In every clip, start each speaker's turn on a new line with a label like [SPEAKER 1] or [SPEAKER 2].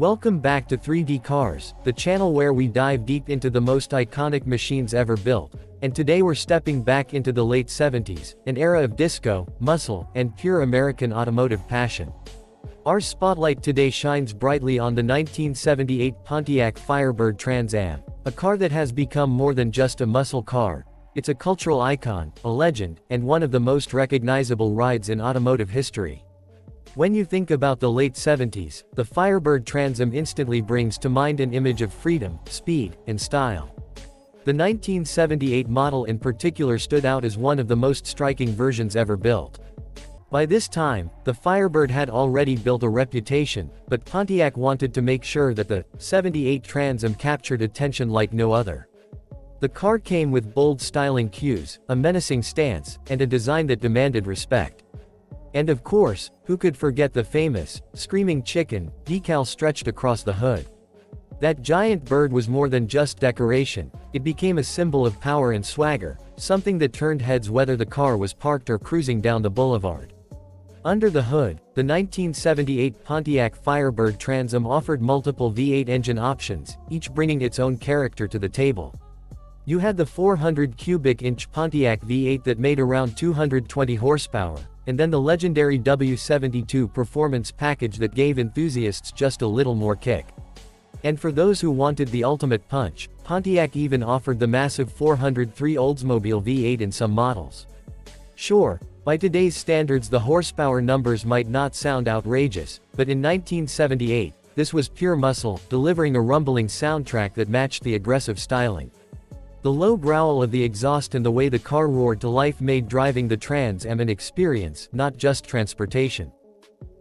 [SPEAKER 1] Welcome back to 3D Cars, the channel where we dive deep into the most iconic machines ever built, and today we're stepping back into the late 70s, an era of disco, muscle, and pure American automotive passion. Our spotlight today shines brightly on the 1978 Pontiac Firebird Trans Am, a car that has become more than just a muscle car. It's a cultural icon, a legend, and one of the most recognizable rides in automotive history. When you think about the late 70s, the Firebird Trans Am instantly brings to mind an image of freedom, speed, and style. The 1978 model in particular stood out as one of the most striking versions ever built. By this time, the Firebird had already built a reputation, but Pontiac wanted to make sure that the 78 Trans Am captured attention like no other. The car came with bold styling cues, a menacing stance, and a design that demanded respect. And of course, who could forget the famous, screaming chicken, decal stretched across the hood. That giant bird was more than just decoration, it became a symbol of power and swagger, something that turned heads whether the car was parked or cruising down the boulevard. Under the hood, the 1978 Pontiac Firebird Trans Am offered multiple V8 engine options, each bringing its own character to the table. You had the 400 cubic inch Pontiac V8 that made around 220 horsepower, and then the legendary W72 performance package that gave enthusiasts just a little more kick. And for those who wanted the ultimate punch, Pontiac even offered the massive 403 Oldsmobile V8 in some models. Sure, by today's standards the horsepower numbers might not sound outrageous, but in 1978, this was pure muscle, delivering a rumbling soundtrack that matched the aggressive styling. The low growl of the exhaust and the way the car roared to life made driving the Trans Am an experience, not just transportation.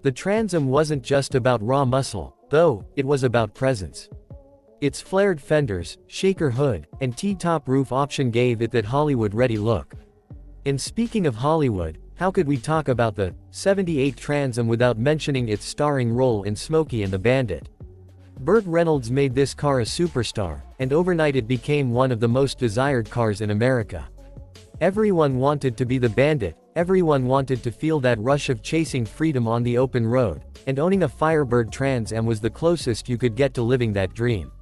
[SPEAKER 1] The Trans Am wasn't just about raw muscle, though, it was about presence. Its flared fenders, shaker hood, and T-top roof option gave it that Hollywood-ready look. And speaking of Hollywood, how could we talk about the 78 Trans Am without mentioning its starring role in Smokey and the Bandit? Burt Reynolds made this car a superstar, and overnight it became one of the most desired cars in America. Everyone wanted to be the Bandit, everyone wanted to feel that rush of chasing freedom on the open road, and owning a Firebird Trans Am was the closest you could get to living that dream.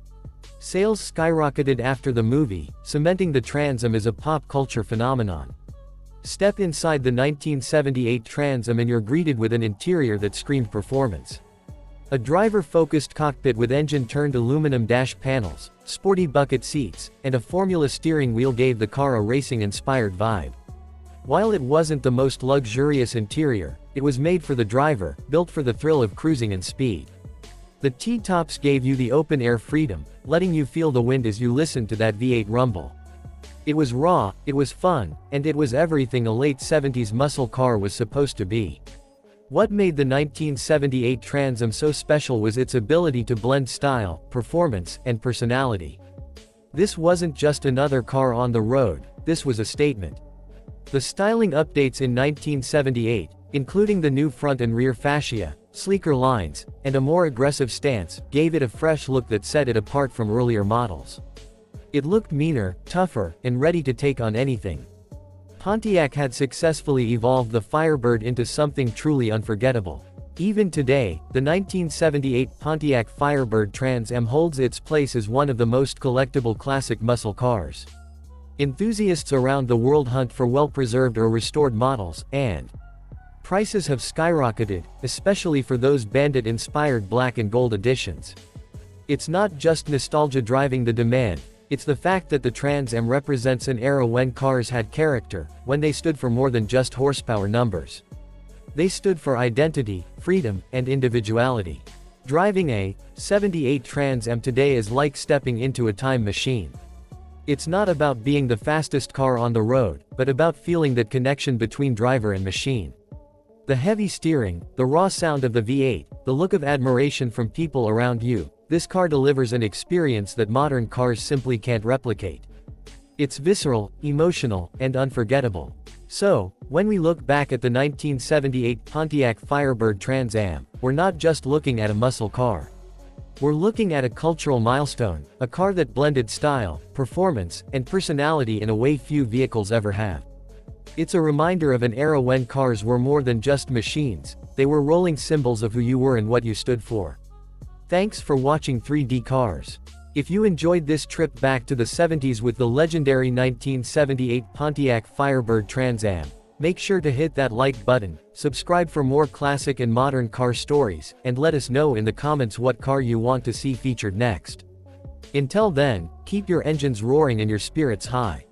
[SPEAKER 1] Sales skyrocketed after the movie, cementing the Trans Am as a pop culture phenomenon. Step inside the 1978 Trans Am and you're greeted with an interior that screamed performance. A driver-focused cockpit with engine-turned aluminum dash panels, sporty bucket seats, and a formula steering wheel gave the car a racing-inspired vibe. While it wasn't the most luxurious interior, it was made for the driver, built for the thrill of cruising and speed. The T-tops gave you the open-air freedom, letting you feel the wind as you listened to that V8 rumble. It was raw, it was fun, and it was everything a late 70s muscle car was supposed to be. What made the 1978 Trans Am so special was its ability to blend style, performance, and personality. This wasn't just another car on the road, this was a statement. The styling updates in 1978, including the new front and rear fascia, sleeker lines, and a more aggressive stance, gave it a fresh look that set it apart from earlier models. It looked meaner, tougher, and ready to take on anything. Pontiac had successfully evolved the Firebird into something truly unforgettable. Even today, the 1978 Pontiac Firebird Trans Am holds its place as one of the most collectible classic muscle cars. Enthusiasts around the world hunt for well-preserved or restored models, and prices have skyrocketed, especially for those Bandit-inspired black and gold editions. It's not just nostalgia driving the demand, it's the fact that the Trans Am represents an era when cars had character, when they stood for more than just horsepower numbers. They stood for identity, freedom, and individuality. Driving a 78 Trans Am today is like stepping into a time machine. It's not about being the fastest car on the road, but about feeling that connection between driver and machine. The heavy steering, the raw sound of the V8, the look of admiration from people around you, this car delivers an experience that modern cars simply can't replicate. It's visceral, emotional, and unforgettable. So, when we look back at the 1978 Pontiac Firebird Trans Am, we're not just looking at a muscle car. We're looking at a cultural milestone, a car that blended style, performance, and personality in a way few vehicles ever have. It's a reminder of an era when cars were more than just machines, they were rolling symbols of who you were and what you stood for.
[SPEAKER 2] Thanks for watching 3D Cars. If you enjoyed this trip back to the 70s with the legendary 1978 Pontiac Firebird Trans Am, make sure to hit that like button, subscribe for more classic and modern car stories, and let us know in the comments what car you want to see featured next. Until then, keep your engines roaring and your spirits high.